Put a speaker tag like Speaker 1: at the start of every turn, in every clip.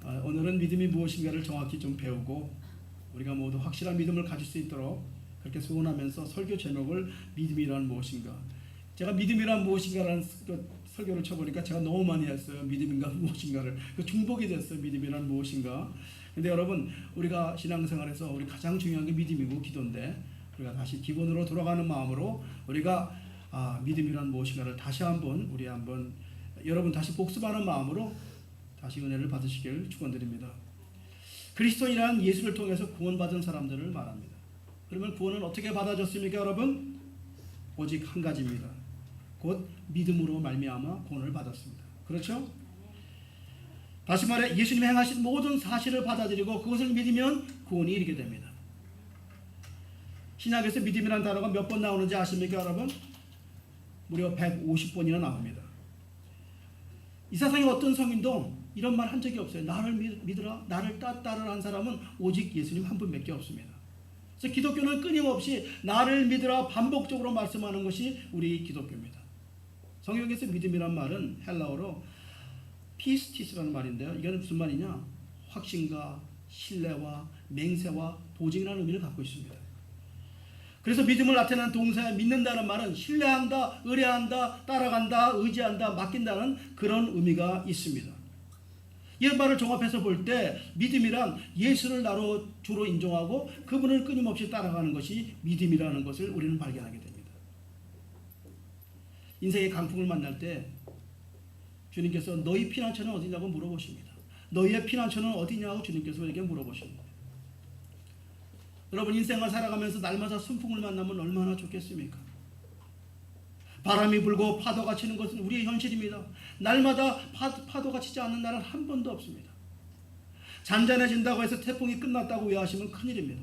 Speaker 1: 오늘은 믿음이 무엇인가를 정확히 좀 배우고 우리가 모두 확실한 믿음을 가질 수 있도록 그렇게 소원하면서 설교 제목을 믿음이란 무엇인가. 제가 믿음이란 무엇인가라는 설교를 쳐보니까 제가 너무 많이 했어요. 믿음인가 무엇인가를. 중복이 됐어요. 믿음이란 무엇인가. 근데 여러분, 우리가 신앙생활에서 우리 가장 중요한 게 믿음이고 기도인데, 우리가 다시 기본으로 돌아가는 마음으로 우리가 믿음이란 무엇인가를 다시 한번 여러분 다시 복습하는 마음으로 다시 은혜를 받으시길 축원드립니다. 그리스도인이란 예수를 통해서 구원받은 사람들을 말합니다. 그러면 구원은 어떻게 받아졌습니까, 여러분? 오직 한 가지입니다. 곧 믿음으로 말미암아 구원을 받았습니다. 그렇죠? 다시 말해 예수님이 행하신 모든 사실을 받아들이고 그것을 믿으면 구원이 이르게 됩니다. 신약에서 믿음이라는 단어가 몇 번 나오는지 아십니까, 여러분? 무려 150번이나 나옵니다. 이 세상에 어떤 성인도 이런 말 한 적이 없어요. 나를 믿으라, 나를 따르라 한 사람은 오직 예수님 한 분밖에 없습니다. 그래서 기독교는 끊임없이 나를 믿으라 반복적으로 말씀하는 것이 우리 기독교입니다. 성경에서 믿음이란 말은 헬라어로 피스티스라는 말인데요. 이게 무슨 말이냐? 확신과 신뢰와 맹세와 보증이라는 의미를 갖고 있습니다. 그래서 믿음을 나타내는 동사에 믿는다는 말은 신뢰한다, 의뢰한다, 따라간다, 의지한다, 맡긴다는 그런 의미가 있습니다. 이런 말을 종합해서 볼 때 믿음이란 예수를 나로 주로 인정하고 그분을 끊임없이 따라가는 것이 믿음이라는 것을 우리는 발견하게 됩니다. 인생의 강풍을 만날 때 주님께서 너희 피난처는 어디냐고 물어보십니다. 너희의 피난처는 어디냐고 주님께서 우리에게 물어보십니다. 여러분, 인생을 살아가면서 날마다 순풍을 만나면 얼마나 좋겠습니까? 바람이 불고 파도가 치는 것은 우리의 현실입니다. 날마다 파도가 치지 않는 날은 한 번도 없습니다. 잔잔해진다고 해서 태풍이 끝났다고 외하시면 큰일입니다.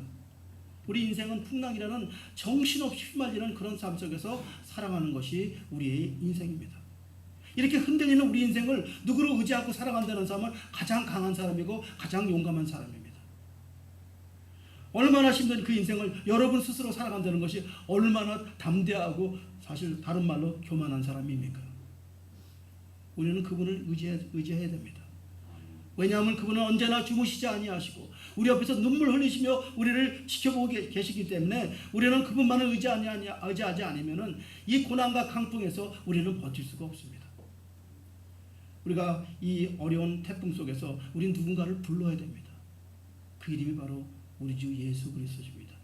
Speaker 1: 우리 인생은 풍랑이라는 정신없이 휘말리는 그런 삶 속에서 살아가는 것이 우리의 인생입니다. 이렇게 흔들리는 우리 인생을 누구를 의지하고 살아간다는 사람은 가장 강한 사람이고 가장 용감한 사람입니다. 얼마나 힘든 그 인생을 여러분 스스로 살아간다는 것이 얼마나 담대하고 사실 다른 말로 교만한 사람입니까? 우리는 그분을 의지해야 됩니다. 왜냐하면 그분은 언제나 주무시지 아니하시고 우리 옆에서 눈물 흘리시며 우리를 지켜보고 계시기 때문에 우리는 그분만을 의지하지 않으면 이 고난과 강풍에서 우리는 버틸 수가 없습니다. 우리가 이 어려운 태풍 속에서 우리는 누군가를 불러야 됩니다. 그 이름이 바로 우리 주 예수 그리스도십니다.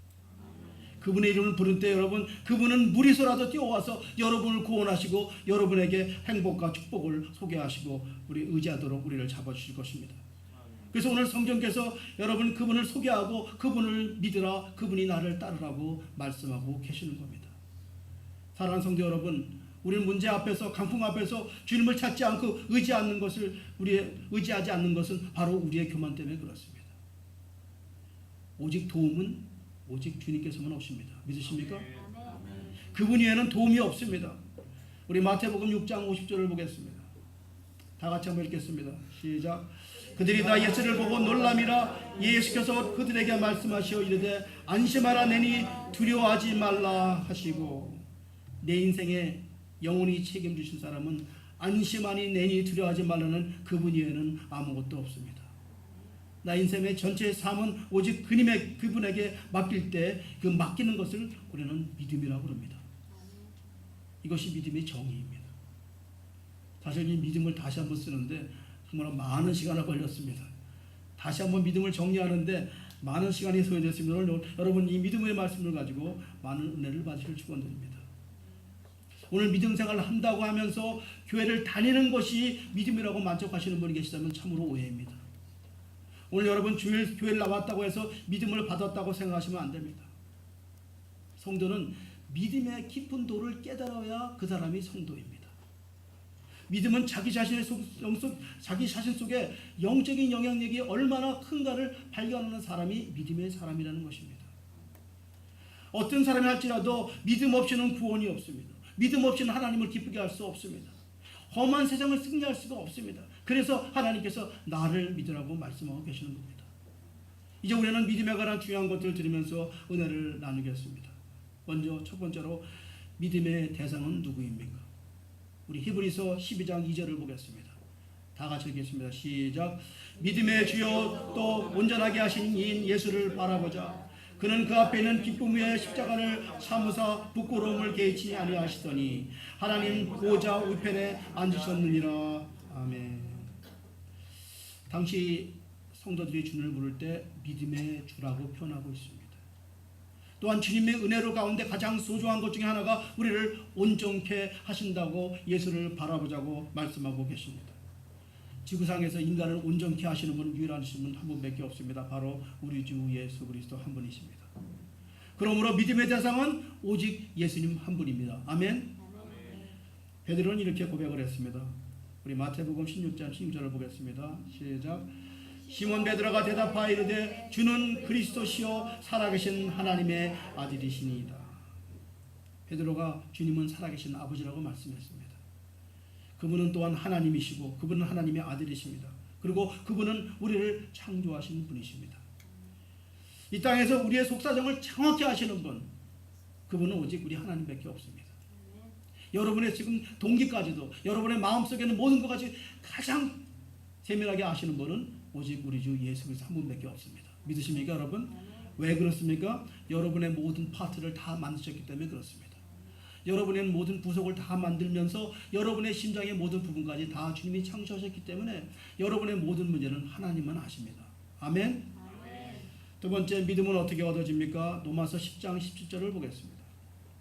Speaker 1: 그분의 이름을 부를 때 여러분, 그분은 무리소라도 뛰어와서 여러분을 구원하시고 여러분에게 행복과 축복을 소개하시고 우리 의지하도록 우리를 잡아주실 것입니다. 그래서 오늘 성경께서 여러분 그분을 소개하고 그분을 믿으라, 그분이 나를 따르라고 말씀하고 계시는 겁니다. 사랑하는 성도 여러분, 우리는 문제 앞에서, 강풍 앞에서 주님을 찾지 않고 의지하지 않는 것은 바로 우리의 교만 때문에 그렇습니다. 오직 도움은 오직 주님께서만 오십니다. 믿으십니까? 그분 외에는 도움이 없습니다. 우리 마태복음 6장 50절을 보겠습니다. 다 같이 한번 읽겠습니다. 시작. 그들이 다 예수를 보고 놀람이라. 예수께서 그들에게 말씀하시어 이르되 안심하라 내니 두려워하지 말라 하시고. 내 인생에 영원히 책임지신 사람은 안심하니 내니 두려워하지 말라는 그분 외에는 아무것도 없습니다. 나 인생의 전체의 삶은 오직 그분에게 맡길 때 그 맡기는 것을 우리는 믿음이라고 합니다. 이것이 믿음의 정의입니다. 사실 이 믿음을 다시 한번 쓰는데 정말 많은 시간이 걸렸습니다. 다시 한번 믿음을 정리하는데 많은 시간이 소요됐습니다. 오늘 여러분 이 믿음의 말씀을 가지고 많은 은혜를 받으실 축원드립니다. 오늘 믿음 생활을 한다고 하면서 교회를 다니는 것이 믿음이라고 만족하시는 분이 계시다면 참으로 오해입니다. 오늘 여러분 교회를 나왔다고 해서 믿음을 받았다고 생각하시면 안 됩니다. 성도는 믿음의 깊은 도를 깨달아야 그 사람이 성도입니다. 믿음은 자기 자신 속에 영적인 영향력이 얼마나 큰가를 발견하는 사람이 믿음의 사람이라는 것입니다. 어떤 사람이 할지라도 믿음 없이는 구원이 없습니다. 믿음 없이는 하나님을 기쁘게 할 수 없습니다. 험한 세상을 승리할 수가 없습니다. 그래서 하나님께서 나를 믿으라고 말씀하고 계시는 겁니다. 이제 우리는 믿음에 관한 중요한 것들을 들으면서 은혜를 나누겠습니다. 먼저 첫 번째로 믿음의 대상은 누구입니까? 우리 히브리서 12장 2절을 보겠습니다. 다 같이 읽겠습니다. 시작. 믿음의 주요 또 온전하게 하신 이인 예수를 바라보자. 그는 그 앞에 있는 기쁨 위에 십자가를 참으사 부끄러움을 개의치 아니하시더니 하나님 보좌 우편에 앉으셨느니라. 아멘. 당시 성도들이 주님을 부를 때 믿음의 주라고 표현하고 있습니다. 또한 주님의 은혜로 가운데 가장 소중한 것 중에 하나가 우리를 온전케 하신다고 예수를 바라보자고 말씀하고 계십니다. 지구상에서 인간을 온전케 하시는 분, 유일하신 분 한 분밖에 없습니다. 바로 우리 주 예수 그리스도 한 분이십니다. 그러므로 믿음의 대상은 오직 예수님 한 분입니다. 아멘. 베드로는 이렇게 고백을 했습니다. 우리 마태복음 16장 16절을 보겠습니다. 시작. 시몬 베드로가 대답하여 이르되 주는 그리스도시요 살아계신 하나님의 아들이시니이다. 베드로가 주님은 살아계신 아버지라고 말씀했습니다. 그분은 또한 하나님이시고 그분은 하나님의 아들이십니다. 그리고 그분은 우리를 창조하신 분이십니다. 이 땅에서 우리의 속사정을 정확히 아시는 분, 그분은 오직 우리 하나님밖에 없습니다. 여러분의 지금 동기까지도, 여러분의 마음속에 있는 모든 것까지 가장 세밀하게 아시는 분은 오직 우리 주 예수 그리스도 한 분밖에 없습니다. 믿으십니까 여러분? 왜 그렇습니까? 여러분의 모든 파트를 다 만드셨기 때문에 그렇습니다. 여러분의 모든 부속을 다 만들면서 여러분의 심장의 모든 부분까지 다 주님이 창조하셨기 때문에 여러분의 모든 문제는 하나님만 아십니다. 아멘? 두 번째, 믿음은 어떻게 얻어집니까? 로마서 10장 17절을 보겠습니다.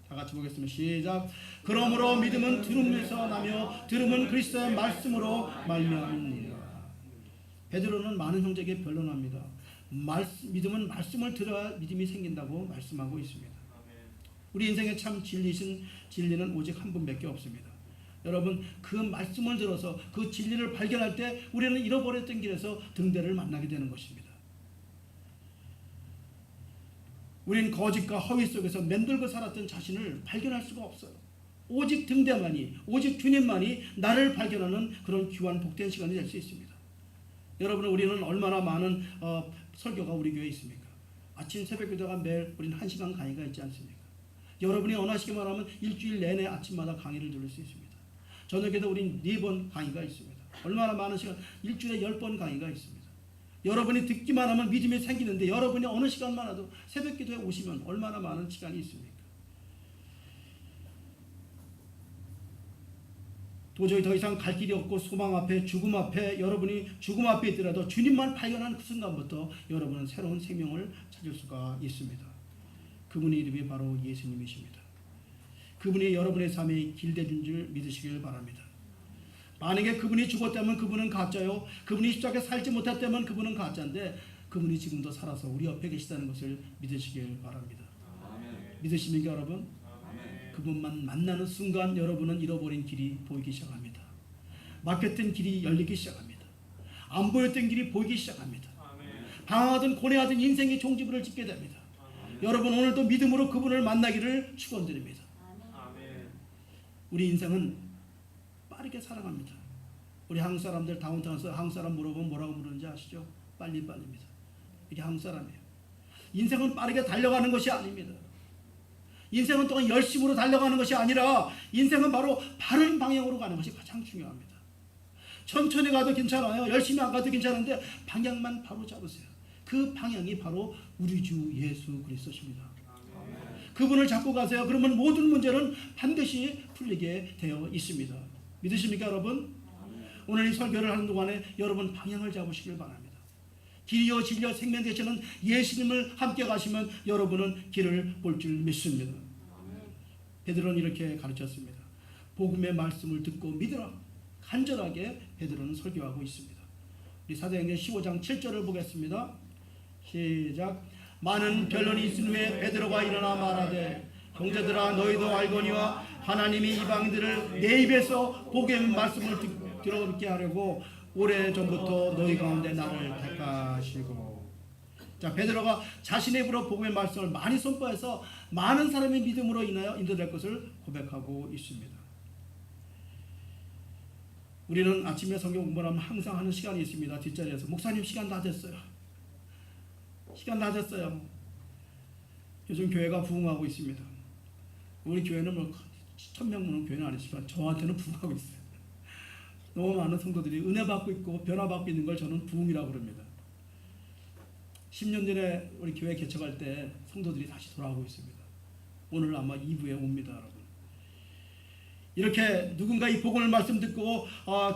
Speaker 1: 다 같이 보겠습니다. 시작. 그러므로 믿음은 들음에서 나며 들음은 그리스도의 말씀으로 말미암느니라. 베드로는 많은 형제에게 변론합니다. 믿음은 말씀을 들어야 믿음이 생긴다고 말씀하고 있습니다. 우리 인생의 참 진리는 오직 한 분밖에 없습니다. 여러분, 그 말씀을 들어서 그 진리를 발견할 때 우리는 잃어버렸던 길에서 등대를 만나게 되는 것입니다. 우리는 거짓과 허위 속에서 맴돌고 살았던 자신을 발견할 수가 없어요. 오직 등대만이, 오직 주님만이 나를 발견하는 그런 귀한 복된 시간이 될 수 있습니다. 여러분, 우리는 얼마나 많은 설교가 우리 교회에 있습니까? 아침 새벽 기도가 매일 우리는 1시간 강의가 있지 않습니까? 여러분이 원하시기만 하면 일주일 내내 아침마다 강의를 들을 수 있습니다. 저녁에도 우리는 4번 강의가 있습니다. 얼마나 많은 시간, 일주일에 10번 강의가 있습니다. 여러분이 듣기만 하면 믿음이 생기는데 여러분이 어느 시간만 해도 새벽 기도에 오시면 얼마나 많은 시간이 있습니까? 도저히 더 이상 갈 길이 없고 소망 앞에, 죽음 앞에, 여러분이 죽음 앞에 있더라도 주님만 발견한 그 순간부터 여러분은 새로운 생명을 찾을 수가 있습니다. 그분의 이름이 바로 예수님이십니다. 그분이 여러분의 삶의 길대준 줄 믿으시길 바랍니다. 만약에 그분이 죽었다면 그분은 가짜요, 그분이 십자가에 살지 못했다면 그분은 가짜인데 그분이 지금도 살아서 우리 옆에 계시다는 것을 믿으시길 바랍니다. 믿으십니까 여러분? 그분만 만나는 순간 여러분은 잃어버린 길이 보이기 시작합니다. 막혔던 길이 열리기 시작합니다. 안 보였던 길이 보이기 시작합니다. 방황하던 고뇌하던 인생의 종지부를 짓게 됩니다. 여러분, 오늘도 믿음으로 그분을 만나기를 축원드립니다. 우리 인생은 빠르게 살아갑니다. 우리 한국 사람들 다운타운에서 한국 사람 물어보면 뭐라고 부르는지 아시죠? 빨리빨리입니다. 이게 한국 사람이에요. 인생은 빠르게 달려가는 것이 아닙니다. 인생은 또한 열심으로 달려가는 것이 아니라 인생은 바로 바른 방향으로 가는 것이 가장 중요합니다. 천천히 가도 괜찮아요. 열심히 안 가도 괜찮은데 방향만 바로 잡으세요. 그 방향이 바로 우리 주 예수 그리스도십니다. 그분을 잡고 가세요. 그러면 모든 문제는 반드시 풀리게 되어 있습니다. 믿으십니까 여러분? 오늘 이 설교를 하는 동안에 여러분 방향을 잡으시길 바랍니다. 길이요 진리요 생명 되시는 예수님을 함께 가시면 여러분은 길을 볼 줄 믿습니다. 베드로는 이렇게 가르쳤습니다. 복음의 말씀을 듣고 믿으라. 간절하게 베드로는 설교하고 있습니다. 우리 사도행전 15장 7절을 보겠습니다. 시작. 많은 변론이 있은 후에 베드로가 일어나 말하되 형제들아 너희도 알거니와 하나님이 이방인들을 내 입에서 복음의 말씀을 들어듣게 하려고 오래전부터 너희 가운데 나를 택하시고. 자, 베드로가 자신의 입으로 복음의 말씀을 많이 선포해서 많은 사람의 믿음으로 인하여 인도될 것을 고백하고 있습니다. 우리는 아침에 성경 공부를 하면 항상 하는 시간이 있습니다. 뒷자리에서 목사님 시간 다 됐어요. 시간 다 됐어요. 요즘 교회가 부흥하고 있습니다. 우리 교회는 뭐 1000명 모는 교회는 아니지만 저한테는 부흥하고 있어요. 너무 많은 성도들이 은혜 받고 있고 변화 받고 있는 걸 저는 부흥이라고 그럽니다. 10년 전에 우리 교회 개척할 때 성도들이 다시 돌아오고 있습니다. 오늘 아마 2부에 옵니다, 여러분. 이렇게 누군가 이 복음을 말씀 듣고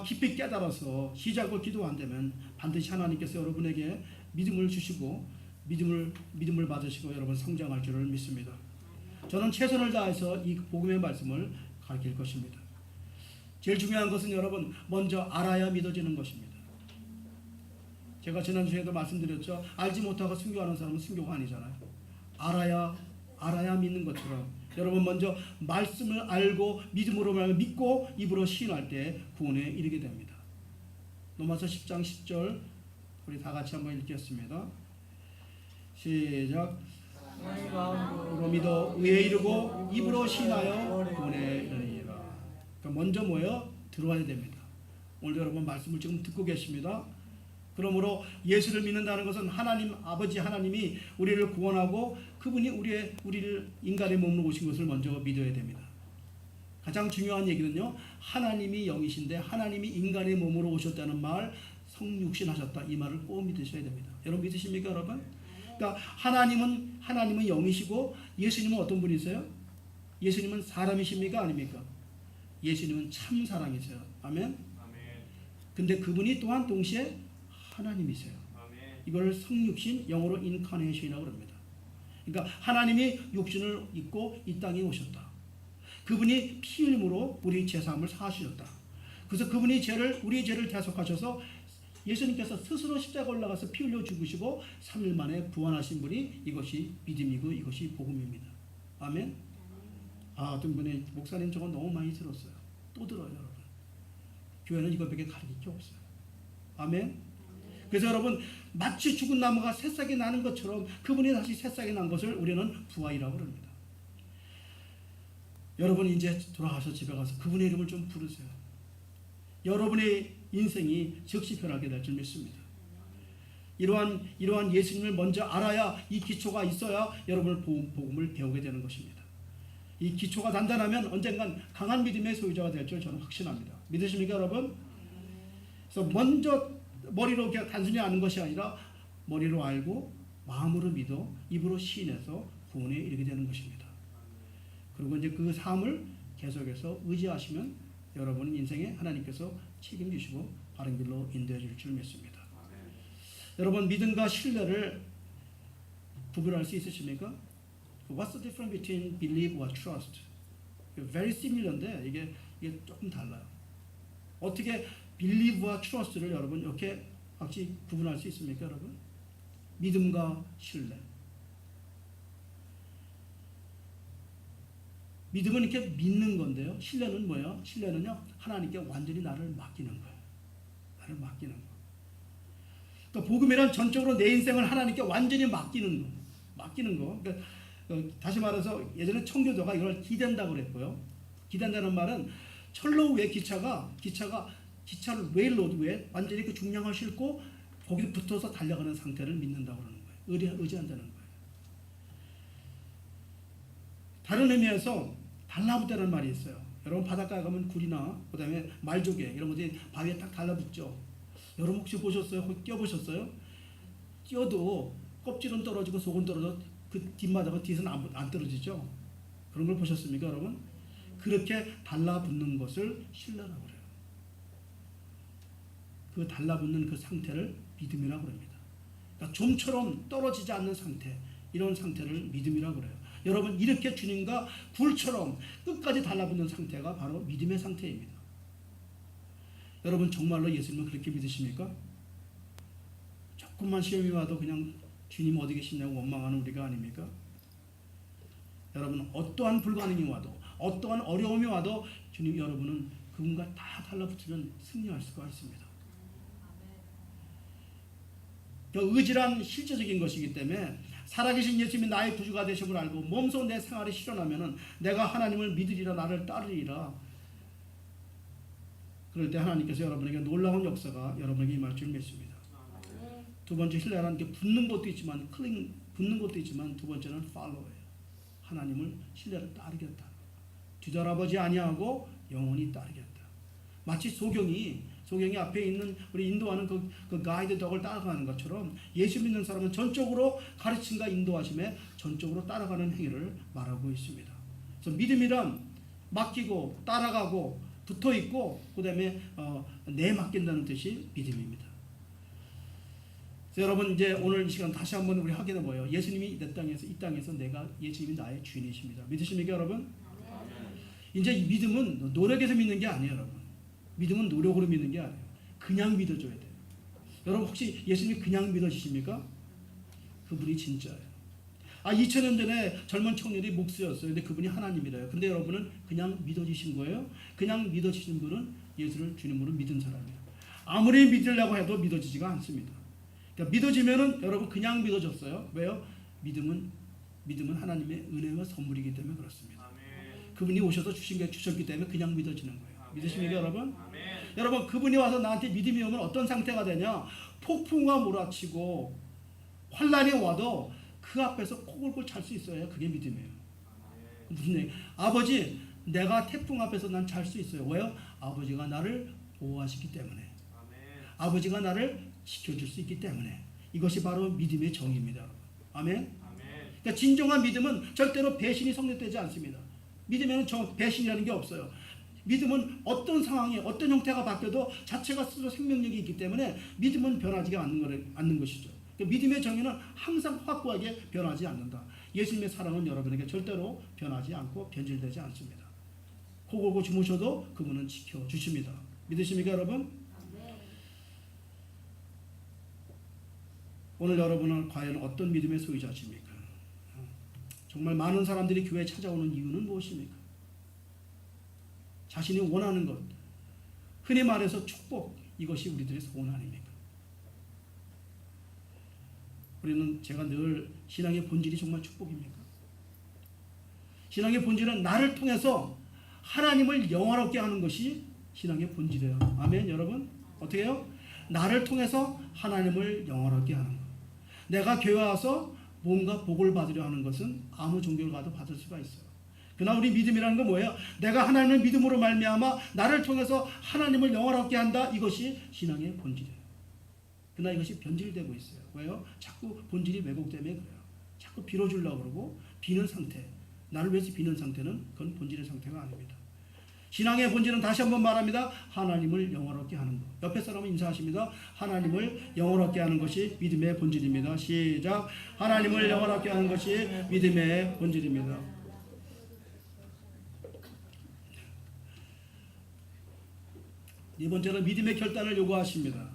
Speaker 1: 깊이 깨달아서 시작과 기도 안 되면 반드시 하나님께서 여러분에게 믿음을 주시고 믿음을 받으시고 여러분 성장할 줄을 믿습니다. 저는 최선을 다해서 이 복음의 말씀을 가르칠 것입니다. 제일 중요한 것은 여러분 먼저 알아야 믿어지는 것입니다. 제가 지난주에도 말씀드렸죠. 알지 못하고 순교하는 사람은 순교가 아니잖아요. 알아야 믿는 것처럼 여러분 먼저 말씀을 알고 믿음으로 믿고 입으로 시인할 때 구원에 이르게 됩니다. 로마서 10장 10절 우리 다 같이 한번 읽겠습니다. 시작. 마음으로 믿어 의에 이르고 입으로 시인하여 구원에 이르리라. 그러니까 먼저 뭐예요? 들어와야 됩니다. 오늘 여러분 말씀을 지금 듣고 계십니다. 그러므로 예수를 믿는다는 것은 하나님 아버지 하나님이 우리를 구원하고 그분이 우리를 인간의 몸으로 오신 것을 먼저 믿어야 됩니다. 가장 중요한 얘기는요. 하나님이 영이신데 하나님이 인간의 몸으로 오셨다는 말 성육신하셨다. 이 말을 꼭 믿으셔야 됩니다. 여러분 믿으십니까 여러분? 그러니까 하나님은 영이시고 예수님은 어떤 분이세요? 예수님은 사람이십니까 아닙니까? 예수님은 참 사랑이세요. 아멘. 근데 그분이 또한 동시에 하나님이세요. 이걸 성육신 영어로 인카네이션이라고 합니다. 그러니까 하나님이 육신을 입고 이 땅에 오셨다. 그분이 피 흘림으로 우리 죄사함을 사하셨다. 그래서 그분이 우리의 죄를 대속하셔서 예수님께서 스스로 십자가 올라가서 피 흘려 죽으시고 3일 만에 부활하신 분이 이것이 믿음이고 이것이 복음입니다. 아멘. 어떤 분이 목사님 저거 너무 많이 들었어요. 또 들어요 여러분. 교회는 이것밖에 가르칠 게 없어요. 아멘. 그래서 여러분 마치 죽은 나무가 새싹이 나는 것처럼 그분이 다시 새싹이 난 것을 우리는 부활이라고 합니다. 여러분 이제 돌아가서 집에 가서 그분의 이름을 좀 부르세요. 여러분의 인생이 즉시 변하게 될 줄 믿습니다. 이러한 예수님을 먼저 알아야 이 기초가 있어야 여러분을 복음을 배우게 되는 것입니다. 이 기초가 단단하면 언젠간 강한 믿음의 소유자가 될 줄 저는 확신합니다. 믿으십니까 여러분? 그래서 먼저 머리로 그냥 단순히 아는 것이 아니라 머리로 알고 마음으로 믿어 입으로 시인해서 구원에 이르게 되는 것입니다. 그리고 이제 그 삶을 계속해서 의지하시면 여러분 인생에 하나님께서 책임지시고 바른 길로 인도해 줄 줄 믿습니다. 여러분 믿음과 신뢰를 구별할 수 있으십니까? What's the difference between believe or trust? Very similar인데 이게 조금 달라요. 어떻게 believe와 trust를 여러분 이렇게 같이 구분할 수 있습니까, 여러분? 믿음과 신뢰. 믿음은 이렇게 믿는 건데요. 신뢰는 뭐예요? 신뢰는요, 하나님께 완전히 나를 맡기는 거예요. 나를 맡기는 거. 그러니까 복음이란 전적으로 내 인생을 하나님께 완전히 맡기는 거. 맡기는 거. 그러니까 다시 말해서 예전에 청교도가 이걸 기댄다고 그랬고요. 기댄다는 말은 철로 위에 기차를 레일로드 위에 완전히 그 중량을 싣고 거기에 붙어서 달려가는 상태를 믿는다고 그러는 거예요. 의지한다는 거예요. 다른 의미에서 달라붙다는 말이 있어요. 여러분 바닷가에 가면 굴이나 그다음에 말조개 이런 것들이 바위에 딱 달라붙죠. 여러분 혹시 보셨어요? 뛰어보셨어요? 뛰어도 껍질은 떨어지고 속은 떨어져 그 뒷마당은 뒤에서는 안 떨어지죠. 그런 걸 보셨습니까, 여러분? 그렇게 달라붙는 것을 신뢰라고 그래요. 그 달라붙는 그 상태를 믿음이라고 합니다. 그러니까 좀처럼 떨어지지 않는 상태, 이런 상태를 믿음이라고 그래요. 여러분 이렇게 주님과 굴처럼 끝까지 달라붙는 상태가 바로 믿음의 상태입니다. 여러분 정말로 예수님을 그렇게 믿으십니까? 조금만 시험이 와도 그냥 주님 어디 계시냐고 원망하는 우리가 아닙니까? 여러분 어떠한 불가능이 와도 어떠한 어려움이 와도 주님 여러분은 그분과 다 달라붙으면 승리할 수가 있습니다. 의지란 실제적인 것이기 때문에 살아계신 예수님이 나의 구주가 되심을 알고 몸소 내 생활에 실현하면 내가 하나님을 믿으리라 나를 따르리라. 그럴 때 하나님께서 여러분에게 놀라운 역사가 여러분에게 임할 줄 믿습니다. 두 번째 신뢰라는 게 붙는 것도 있지만 붙는 것도 있지만 두 번째는 follow예요. 하나님을 신뢰를 따르겠다. 뒤돌아보지 아니하고 영원히 따르겠다. 마치 소경이 앞에 있는 우리 인도하는 그 가이드 덕을 따라가는 것처럼 예수 믿는 사람은 전적으로 가르침과 인도하심에 전적으로 따라가는 행위를 말하고 있습니다. 그래서 믿음이란 맡기고 따라가고 붙어 있고 그다음에 내 맡긴다는 뜻이 믿음입니다. 그래서 여러분 이제 오늘 이 시간 다시 한번 우리 확인해 보여요. 예수님이 이 땅에서 내가 예수님이 나의 주인이십니다. 믿으십니까 여러분? 이제 이 믿음은 노력해서 믿는 게 아니에요, 여러분. 믿음은 노력으로 믿는 게 아니에요. 그냥 믿어줘야 돼요. 여러분 혹시 예수님이 그냥 믿어지십니까? 그분이 진짜예요. 2000년 전에 젊은 청년이 목수였어요. 근데 그분이 하나님이래요. 근데 여러분은 그냥 믿어지신 거예요? 그냥 믿어지신 분은 예수를 주님으로 믿은 사람이에요. 아무리 믿으려고 해도 믿어지지가 않습니다. 그러니까 믿어지면은 여러분 그냥 믿어졌어요. 왜요? 믿음은 하나님의 은혜와 선물이기 때문에 그렇습니다. 그분이 오셔서 주셨기 때문에 그냥 믿어지는 거예요. 믿으십니까 여러분? 여러분 그분이 와서 나한테 믿음이 오면 어떤 상태가 되냐? 폭풍과 몰아치고 환란이 와도 그 앞에서 코골고 잘 수 있어야 그게 믿음이에요. 무슨 얘기? 아버지 내가 태풍 앞에서 난 잘 수 있어요. 왜요? 아버지가 나를 보호하시기 때문에. 아버지가 나를 지켜줄 수 있기 때문에. 이것이 바로 믿음의 정의입니다. 아멘? 그러니까 진정한 믿음은 절대로 배신이 성립되지 않습니다. 믿음에는 배신이라는 게 없어요. 믿음은 어떤 상황이 어떤 형태가 바뀌어도 자체가 스스로 생명력이 있기 때문에 믿음은 변하지 않는 것이죠. 믿음의 정의는 항상 확고하게 변하지 않는다. 예수님의 사랑은 여러분에게 절대로 변하지 않고 변질되지 않습니다. 코골고 주무셔도 그분은 지켜주십니다. 믿으십니까 여러분? 오늘 여러분은 과연 어떤 믿음의 소유자십니까? 정말 많은 사람들이 교회에 찾아오는 이유는 무엇입니까? 자신이 원하는 것, 흔히 말해서 축복, 이것이 우리들의 소원 아닙니까? 제가 늘 신앙의 본질이 정말 축복입니까? 신앙의 본질은 나를 통해서 하나님을 영화롭게 하는 것이 신앙의 본질이에요. 아멘 여러분? 어떻게 해요? 나를 통해서 하나님을 영화롭게 하는 것. 내가 교회 와서 뭔가 복을 받으려 하는 것은 아무 종교를 가도 받을 수가 있어요. 그러나 우리 믿음이라는 건 뭐예요? 내가 하나님을 믿음으로 말미암아 나를 통해서 하나님을 영화롭게 한다. 이것이 신앙의 본질이에요. 그러나 이것이 변질되고 있어요. 왜요? 자꾸 본질이 왜곡되면 그래요. 자꾸 빌어주려고 그러고 비는 상태. 나를 위해서 비는 상태는 그건 본질의 상태가 아닙니다. 신앙의 본질은 다시 한번 말합니다. 하나님을 영화롭게 하는 것. 옆에 사람은 인사하십니다. 하나님을 영화롭게 하는 것이 믿음의 본질입니다. 시작. 하나님을 영화롭게 하는 것이 믿음의 본질입니다. 네 번째는 믿음의 결단을 요구하십니다.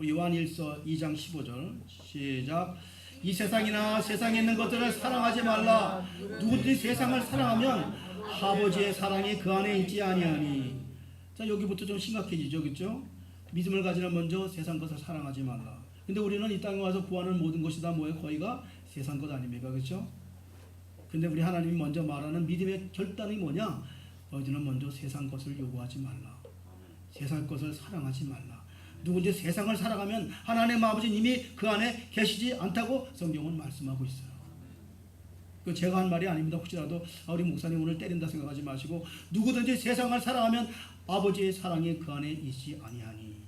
Speaker 1: 요한일서 2장 15절 시작. 이 세상이나 세상에 있는 것들을 사랑하지 말라. 누구든지 세상을 사랑하면 아버지의 사랑이 그 안에 있지 아니하니. 자, 여기부터 좀 심각해지죠, 그렇죠? 믿음을 가지는 먼저 세상 것을 사랑하지 말라. 근데 우리는 이 땅에 와서 구하는 모든 것이 다 뭐예요? 거의가 세상 것 아닙니까, 그렇죠? 근데 우리 하나님이 먼저 말하는 믿음의 결단이 뭐냐? 너희들은 먼저 세상 것을 요구하지 말라. 세상 것을 사랑하지 말라. 누군지 세상을 살아가면 하나님 아버지님이 그 안에 계시지 않다고 성경은 말씀하고 있어요. 그 제가 한 말이 아닙니다. 혹시라도 우리 목사님 오늘 때린다 생각하지 마시고 누구든지 세상을 살아가면 아버지의 사랑이 그 안에 있지 아니하니.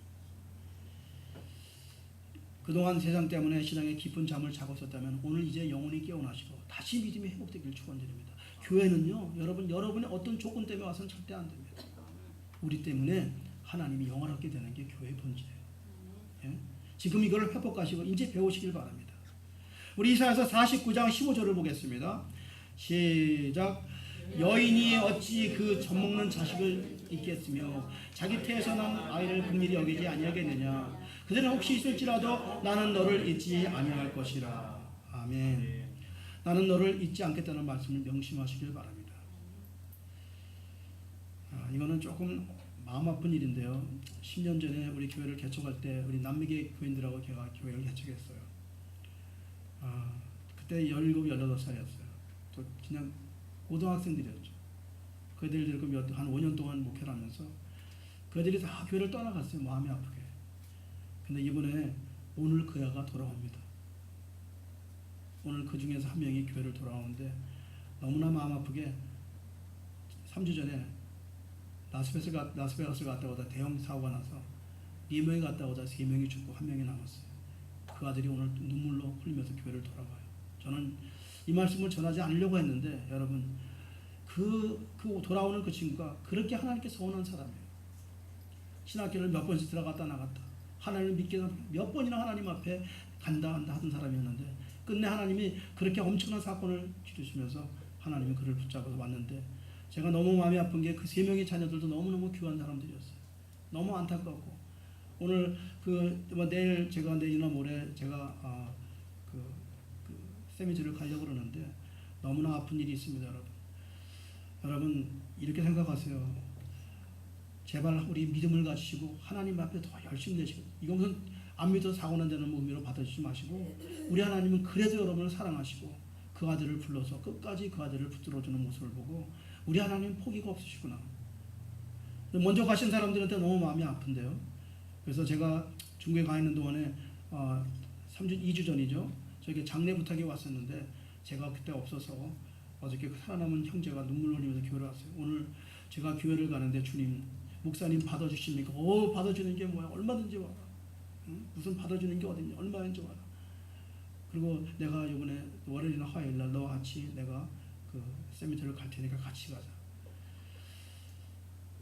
Speaker 1: 그동안 세상 때문에 신앙의 깊은 잠을 자고 있었다면 오늘 이제 영혼이 깨어나시고 다시 믿음이 회복되길 축원드립니다. 교회는요, 여러분의 어떤 조건 때문에 와서는 절대 안 됩니다. 우리 때문에 하나님이 영원하게 되는 게 교회의 본질이에요. 예? 지금 이걸 회복하시고 이제 배우시길 바랍니다. 우리 이사야서 49장 15절을 보겠습니다. 시작. 여인이 어찌 그 젖먹는 자식을 잊겠으며 자기 태에서 난 아이를 긍휼히 여기지 아니하겠느냐. 그들은 혹시 있을지라도 나는 너를 잊지 아니할 것이라. 아멘. 나는 너를 잊지 않겠다는 말씀을 명심하시길 바랍니다. 이거는 조금 마음 아픈 일인데요. 10년 전에 우리 교회를 개척할 때 우리 남미계 교인들하고 제가 교회를 개척했어요. 그때 17, 18살이었어요. 또 그냥 고등학생들이었죠. 그들이 한 5년 동안 목회를 하면서 그들이 다 교회를 떠나갔어요. 마음이 아프게. 근데 이번에 오늘 그 애가 돌아옵니다. 오늘 그 중에서 한 명이 교회를 돌아오는데 너무나 마음 아프게 3주 전에 라스베가스 갔다 오다 대형 사고가 나서 4명이 갔다 오다 3명이 죽고 1명이 남았어요. 그 아들이 오늘 눈물로 흘리면서 교회를 돌아가요. 저는 이 말씀을 전하지 않으려고 했는데 여러분 그 돌아오는 그 친구가 그렇게 하나님께 서운한 사람이에요. 신학교를 몇 번씩 들어갔다 나갔다 하나님을 믿게 몇 번이나 하나님 앞에 간다 하던 사람이었는데 끝내 하나님이 그렇게 엄청난 사건을 치르시면서 하나님이 그를 붙잡아서 왔는데 제가 너무 마음이 아픈 게 그 3명의 자녀들도 너무너무 귀한 사람들이었어요. 너무 안타깝고 오늘 내일 제가 내일이나 모레 제가 세미지를 가려고 그러는데 너무나 아픈 일이 있습니다. 여러분 이렇게 생각하세요. 제발 우리 믿음을 가지시고 하나님 앞에 더 열심히 내시고 이거 무슨 안 믿어서 사고 난다는 의미로 받아주지 마시고 우리 하나님은 그래도 여러분을 사랑하시고 그 아들을 불러서 끝까지 그 아들을 붙들어주는 모습을 보고 우리 하나님은 포기가 없으시구나. 먼저 가신 사람들한테 너무 마음이 아픈데요. 그래서 제가 중국에 가 있는 동안에 2주 전이죠. 저에게 장례 부탁이 왔었는데 제가 그때 없어서 어저께 그 살아남은 형제가 눈물 흘리면서 교회를 왔어요. 오늘 제가 교회를 가는데 주님 목사님 받아주십니까? 받아주는 게 뭐야? 얼마든지 와라. 응? 무슨 받아주는 게 어딨냐? 얼마든지 와라. 그리고 내가 이번에 월요일이나 화요일날 너와 같이 내가 그 세미터를 갈 테니까 같이 가자.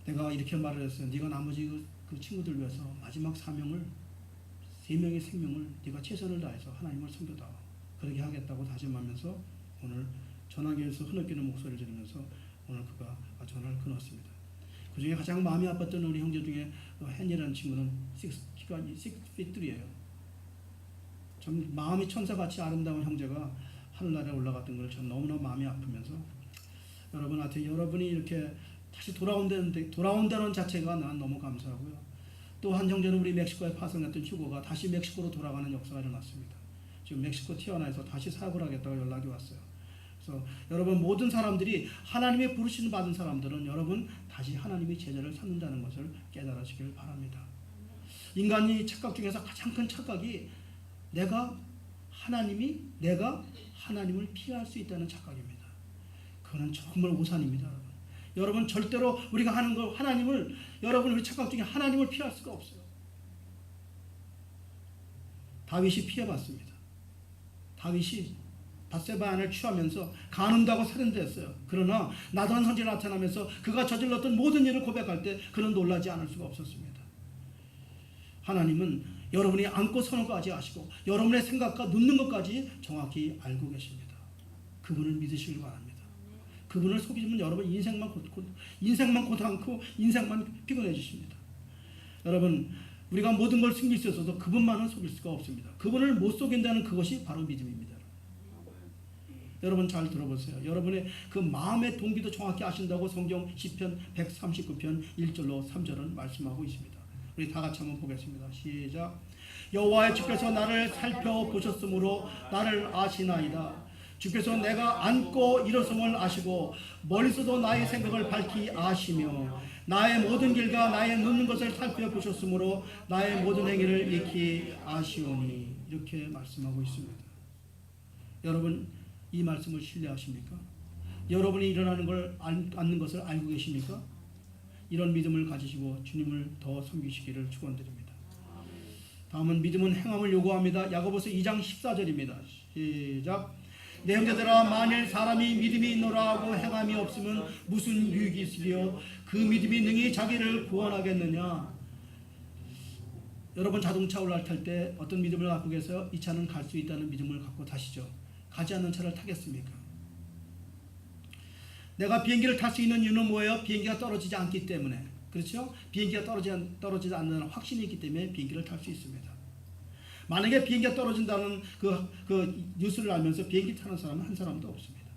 Speaker 1: 내가 이렇게 말을 했어요. 네가 나머지 그 친구들 위해서 마지막 사명을 3명의 생명을 네가 최선을 다해서 하나님을 섬겨다. 그렇게 하겠다고 다짐하면서 오늘 전화기에서 흐느끼는 목소리를 들으면서 오늘 그가 전화를 끊었습니다. 그 중에 가장 마음이 아팠던 우리 형제 중에 헨이라는 친구는 6'3"예요. 참 마음이 천사같이 아름다운 형제가 하늘나라에 올라갔던 걸 전 너무나 마음이 아프면서 여러분한테 여러분이 이렇게 다시 돌아온다는 자체가 난 너무 감사하고요. 또 한 형제는 우리 멕시코에 파송했던 휴고가 다시 멕시코로 돌아가는 역사가 일어났습니다. 지금 멕시코 티와나에서 다시 사역을 하겠다고 연락이 왔어요. 그래서 여러분 모든 사람들이 하나님의 부르심 받은 사람들은 여러분 다시 하나님의 제자를 찾는다는 것을 깨달으시길 바랍니다. 인간이 착각 중에서 가장 큰 착각이 내가 하나님을 피할 수 있다는 착각입니다. 그거는 정말 오산입니다. 여러분 절대로 우리가 하는 거 여러분 우리 착각 중에 하나님을 피할 수가 없어요. 다윗이 피해봤습니다. 다윗이 밧세바 아내를 취하면서 간음다고 살인됐어요. 그러나 나단 선지가 나타나면서 그가 저질렀던 모든 일을 고백할 때 그는 놀라지 않을 수가 없었습니다. 하나님은 여러분이 안고 서는 것까지 아시고 여러분의 생각과 눕는 것까지 정확히 알고 계십니다. 그분을 믿으시길 바랍니다. 그분을 속이면 여러분 인생만 고단하고 인생만 피곤해지십니다. 여러분 우리가 모든 걸 숨길 수 있어도 그분만은 속일 수가 없습니다. 그분을 못 속인다는 그것이 바로 믿음입니다. 여러분 잘 들어보세요. 여러분의 그 마음의 동기도 정확히 아신다고 성경 시편 139편 1절로 3절은 말씀하고 있습니다. 우리 다 같이 한번 보겠습니다. 시작. 여호와의 주께서 나를 살펴보셨으므로 나를 아시나이다. 주께서 내가 앉고 일어섬을 아시고 멀리서도 나의 생각을 밝히 아시며 나의 모든 길과 나의 눕는 것을 살펴보셨으므로 나의 모든 행위를 익히 아시오니. 이렇게 말씀하고 있습니다. 여러분 이 말씀을 신뢰하십니까? 여러분이 일어나는 걸 않는 것을 알고 계십니까? 이런 믿음을 가지시고 주님을 더 섬기시기를 축원드립니다. 다음은 믿음은 행함을 요구합니다. 야고보서 2장 14절입니다. 시작. 내 형제들아 만일 사람이 믿음이 있노라 하고 행함이 없으면 무슨 유익이 있으리요? 그 믿음이 능히 자기를 구원하겠느냐? 여러분 자동차 올라탈 때 어떤 믿음을 갖고 계세요? 이 차는 갈 수 있다는 믿음을 갖고 타시죠. 가지 않는 차를 타겠습니까? 내가 비행기를 탈 수 있는 이유는 뭐예요? 비행기가 떨어지지 않기 때문에. 그렇죠? 비행기가 떨어지지 않는 확신이 있기 때문에 비행기를 탈 수 있습니다. 만약에 비행기가 떨어진다는 그 뉴스를 알면서 비행기 타는 사람은 한 사람도 없습니다.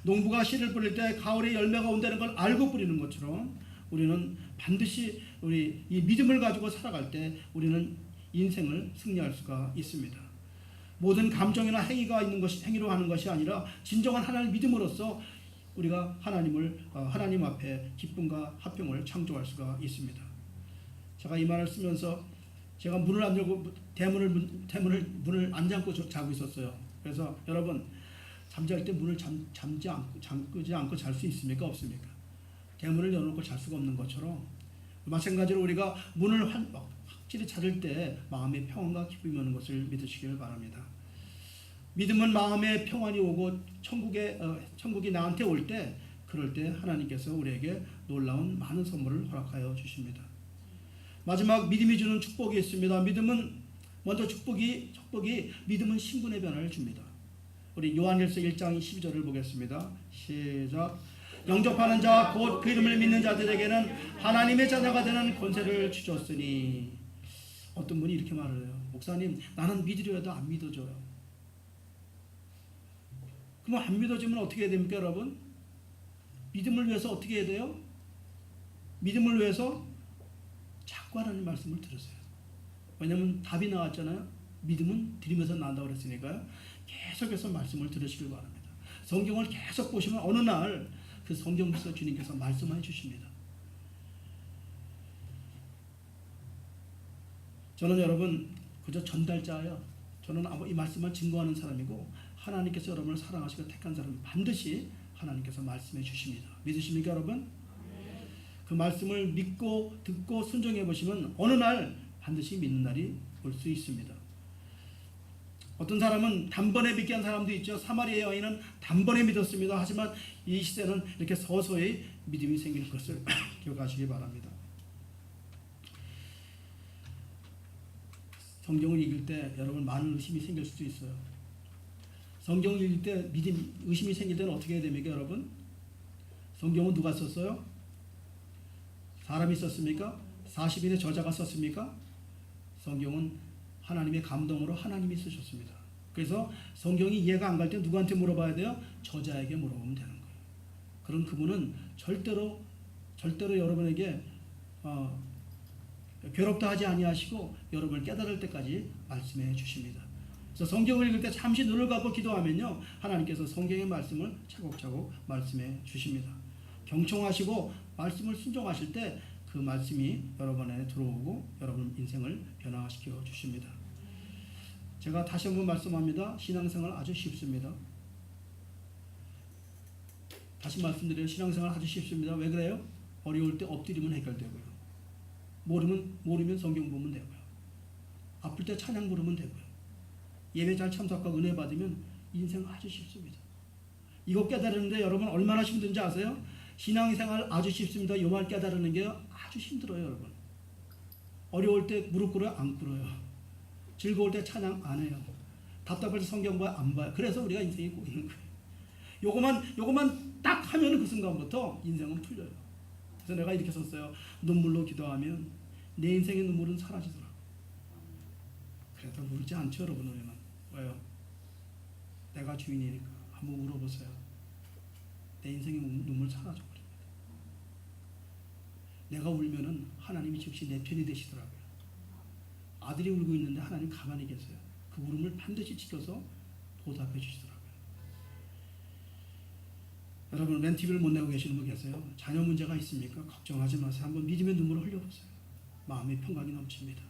Speaker 1: 농부가 씨를 뿌릴 때 가을에 열매가 온다는 걸 알고 뿌리는 것처럼 우리는 반드시 우리 이 믿음을 가지고 살아갈 때 우리는 인생을 승리할 수가 있습니다. 모든 감정이나 행위로 하는 것이 아니라 진정한 하나님을 믿음으로써 우리가 하나님 앞에 기쁨과 화평을 창조할 수가 있습니다. 제가 이 말을 쓰면서 제가 문을 안 열고 문을 안 잠고 자고 있었어요. 그래서 여러분 잠잘 때 문을 잠그지 않고 잘 수 있습니까? 없습니까? 대문을 열어놓고 잘 수가 없는 것처럼 마찬가지로 우리가 문을 확실히 찾을 때 마음의 평안과 기쁨이 오는 것을 믿으시길 바랍니다. 믿음은 마음의 평안이 오고 천국이 나한테 올 때 그럴 때 하나님께서 우리에게 놀라운 많은 선물을 허락하여 주십니다. 마지막 믿음이 주는 축복이 있습니다. 믿음은 먼저 축복이 믿음은 신분의 변화를 줍니다. 우리 요한일서 1장 12절을 보겠습니다. 시작. 영접하는 자 곧 그 이름을 믿는 자들에게는 하나님의 자녀가 되는 권세를 주셨으니. 어떤 분이 이렇게 말을 해요. 목사님, 나는 믿으려 해도 안 믿어져요. 그럼 안 믿어지면 어떻게 해야 됩니까, 여러분? 믿음을 위해서 어떻게 해야 돼요? 믿음을 위해서 자꾸 하나님 말씀을 들으세요. 왜냐하면 답이 나왔잖아요. 믿음은 들으면서 난다고 그랬으니까요. 계속해서 말씀을 들으시길 바랍니다. 성경을 계속 보시면 어느 날 그 성경에서 주님께서 말씀해 주십니다. 저는 여러분 그저 전달자예요. 저는 이 말씀을 증거하는 사람이고 하나님께서 여러분을 사랑하시고 택한 사람은 반드시 하나님께서 말씀해 주십니다. 믿으십니까 여러분? 그 말씀을 믿고 듣고 순종해 보시면 어느 날 반드시 믿는 날이 올 수 있습니다. 어떤 사람은 단번에 믿게 한 사람도 있죠. 사마리아 여인은 단번에 믿었습니다. 하지만 이 시대는 이렇게 서서히 믿음이 생길 것을 기억하시기 바랍니다. 성경을 읽을 때 여러분 많은 의심이 생길 수도 있어요. 성경을 읽을 때 의심이 생길 때는 어떻게 해야 됩니까 여러분? 성경은 누가 썼어요? 사람이 썼습니까? 40인의 저자가 썼습니까? 성경은 하나님의 감동으로 하나님이 쓰셨습니다. 그래서 성경이 이해가 안 갈 때 누구한테 물어봐야 돼요? 저자에게 물어보면 되는 거예요. 그럼 그분은 절대로 여러분에게 괴롭다 하지 아니하시고 여러분을 깨달을 때까지 말씀해 주십니다. 그래서 성경을 읽을 때 잠시 눈을 감고 기도하면요, 하나님께서 성경의 말씀을 차곡차곡 말씀해 주십니다. 경청하시고 말씀을 순종하실 때 그 말씀이 여러분 안에 들어오고 여러분 인생을 변화시켜 주십니다. 제가 다시 한번 말씀합니다. 신앙생활 아주 쉽습니다. 다시 말씀드려요. 신앙생활 아주 쉽습니다. 왜 그래요? 어려울 때 엎드리면 해결되고요. 모르면 성경 보면 되고요. 아플 때 찬양 부르면 되고요. 예배 잘 참석하고 은혜 받으면 인생 아주 쉽습니다. 이거 깨달으는데 여러분 얼마나 힘든지 아세요? 신앙생활 아주 쉽습니다. 이 말 깨달으는 게 아주 힘들어요, 여러분. 어려울 때 무릎 꿇어요? 안 꿇어요. 즐거울 때 찬양 안 해요. 답답할 때 성경 봐요? 안 봐요. 그래서 우리가 인생이 꼬이는 거예요. 요거만 딱 하면 그 순간부터 인생은 풀려요. 그래서 내가 이렇게 썼어요. 눈물로 기도하면 내 인생의 눈물은 사라지더라. 그래도 울지 않죠, 여러분. 우리는. 왜요? 내가 주인이니까. 한번 물어보세요. 내 인생의 눈물 사라져 버립니다. 내가 울면은 하나님이 즉시 내 편이 되시더라고요. 아들이 울고 있는데 하나님 가만히 계세요. 그 울음을 반드시 지켜서 보답해 주시더라고요. 여러분, 렌트비를 못 내고 계시는 분 계세요? 자녀 문제가 있습니까? 걱정하지 마세요. 한번 믿음의 눈물을 흘려보세요. 마음의 평강이 넘칩니다.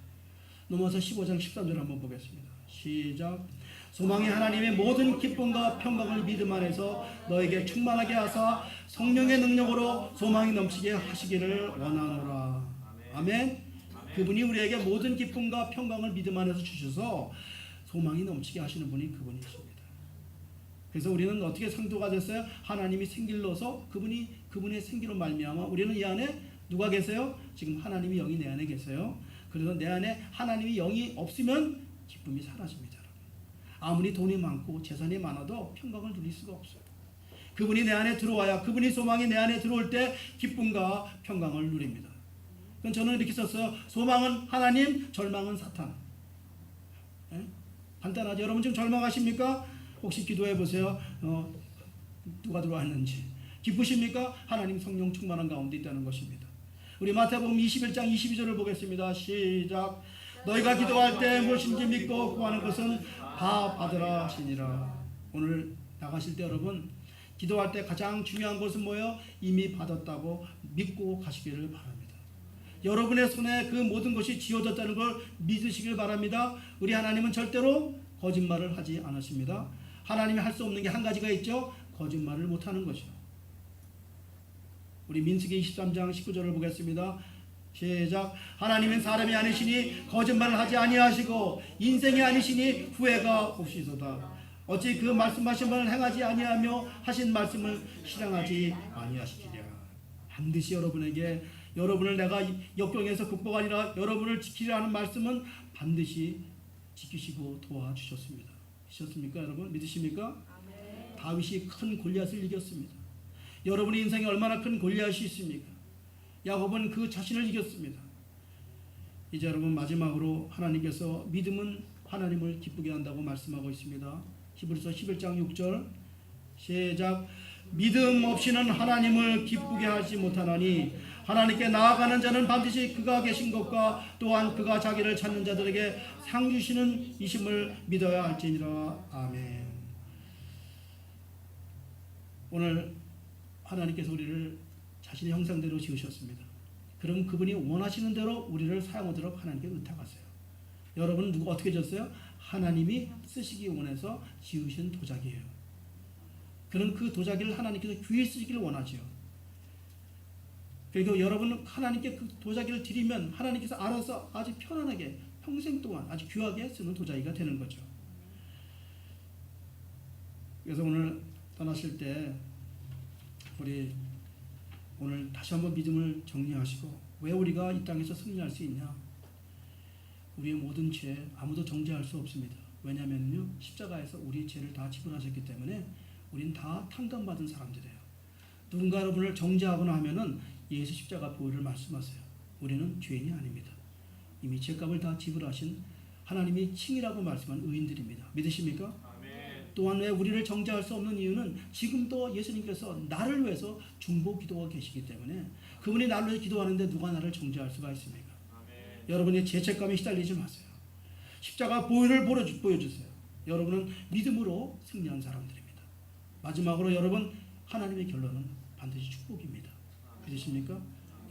Speaker 1: 넘어서 15장 13절 한번 보겠습니다. 시작. 소망이 하나님의 모든 기쁨과 평강을 믿음 안에서 너에게 충만하게 하사 성령의 능력으로 소망이 넘치게 하시기를 원하노라. 아멘. 그분이 우리에게 모든 기쁨과 평강을 믿음 안에서 주셔서 소망이 넘치게 하시는 분이 그분이십니다. 그래서 우리는 어떻게 상도가 됐어요? 하나님이 생길로서 그분의 생기로 말미암아 우리는 이 안에 누가 계세요? 지금 하나님이 영이 내 안에 계세요. 그래서 내 안에 하나님이 영이 없으면 기쁨이 사라집니다. 아무리 돈이 많고 재산이 많아도 평강을 누릴 수가 없어요. 그분이 내 안에 들어와야, 그분이 소망이 내 안에 들어올 때 기쁨과 평강을 누립니다. 그럼 저는 이렇게 썼어요. 소망은 하나님, 절망은 사탄. 예? 간단하죠. 여러분 지금 절망하십니까? 혹시 기도해 보세요. 누가 들어왔는지. 기쁘십니까? 하나님 성령 충만한 가운데 있다는 것입니다. 우리 마태복음 21장 22절을 보겠습니다. 시작. 너희가 기도할 때 무엇인지 믿고 구하는 것은 다 받으라 하시니라. 오늘 나가실 때 여러분 기도할 때 가장 중요한 것은 뭐예요? 이미 받았다고 믿고 가시기를 바랍니다. 여러분의 손에 그 모든 것이 지어졌다는 걸 믿으시길 바랍니다. 우리 하나님은 절대로 거짓말을 하지 않으십니다. 하나님이 할 수 없는 게 한 가지가 있죠. 거짓말을 못하는 것이요. 우리 민수기 23장 19절을 보겠습니다. 시작. 하나님은 사람이 아니시니 거짓말을 하지 아니하시고 인생이 아니시니 후회가 없으시도다. 어찌 그 말씀하신 바를 행하지 아니하며 하신 말씀을 실행하지 아니하시리랴. 반드시 여러분에게 여러분을 내가 역경에서 극복하리라, 여러분을 지키리라 하는 말씀은 반드시 지키시고 도와주셨습니다. 믿으셨습니까 여러분? 믿으십니까? 다윗이 큰 골리앗을 이겼습니다. 여러분의 인생에 얼마나 큰 골리앗이 있습니까? 야곱은 그 자신을 이겼습니다. 이제 여러분 마지막으로 하나님께서 믿음은 하나님을 기쁘게 한다고 말씀하고 있습니다. 히브리서 11장 6절 시작. 믿음 없이는 하나님을 기쁘게 하지 못하나니 하나님께 나아가는 자는 반드시 그가 계신 것과 또한 그가 자기를 찾는 자들에게 상 주시는 이심을 믿어야 할지니라. 아멘. 오늘 하나님께서 우리를 자신의 형상대로 지으셨습니다. 그럼 그분이 원하시는 대로 우리를 사용하도록 하나님께 의탁하세요. 여러분은 누가 어떻게 졌어요? 하나님이 쓰시기 원해서 지으신 도자기예요. 그럼 그 도자기를 하나님께서 귀히 쓰기를 원하죠. 그리고 여러분은 하나님께 그 도자기를 드리면 하나님께서 알아서 아주 편안하게 평생 동안 아주 귀하게 쓰는 도자기가 되는 거죠. 그래서 오늘 떠나실 때 우리 오늘 다시 한번 믿음을 정리하시고, 왜 우리가 이 땅에서 승리할 수 있냐? 우리의 모든 죄 아무도 정죄할 수 없습니다. 왜냐하면요, 십자가에서 우리의 죄를 다 지불하셨기 때문에 우리는 다 탕감받은 사람들이에요. 누군가 여러분을 정죄하거나 하면은 예수 십자가 보혈을 말씀하세요. 우리는 죄인이 아닙니다. 이미 죄값을 다 지불하신 하나님이 칭이라고 말씀한 의인들입니다. 믿으십니까? 아멘. 또한 왜 우리를 정죄할 수 없는 이유는 지금도 예수님께서 나를 위해서 중보 기도가 계시기 때문에, 그분이 나를 위해 기도하는데 누가 나를 정죄할 수가 있습니까? 아멘. 여러분의 죄책감에 시달리지 마세요. 십자가 보혈을 보여주세요. 여러분은 믿음으로 승리한 사람들입니다. 마지막으로 여러분, 하나님의 결론은 반드시 축복입니다. 믿으십니까?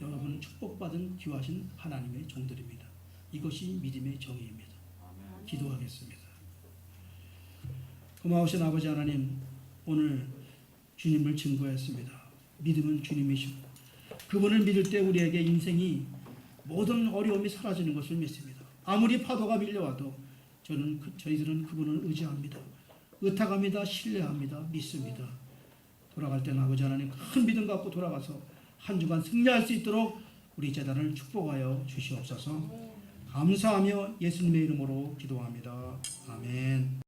Speaker 1: 여러분은 축복받은 귀하신 하나님의 종들입니다. 이것이 믿음의 정의입니다. 기도하겠습니다. 고마우신 아버지 하나님, 오늘 주님을 증거했습니다. 믿음은 주님이시고 그분을 믿을 때 우리에게 인생이 모든 어려움이 사라지는 것을 믿습니다. 아무리 파도가 밀려와도 저희들은 그분을 의지합니다. 의탁합니다. 신뢰합니다. 믿습니다. 돌아갈 때는 아버지 하나님 큰 믿음 갖고 돌아가서 한 주간 승리할 수 있도록 우리 재단을 축복하여 주시옵소서. 감사하며 예수님의 이름으로 기도합니다. 아멘.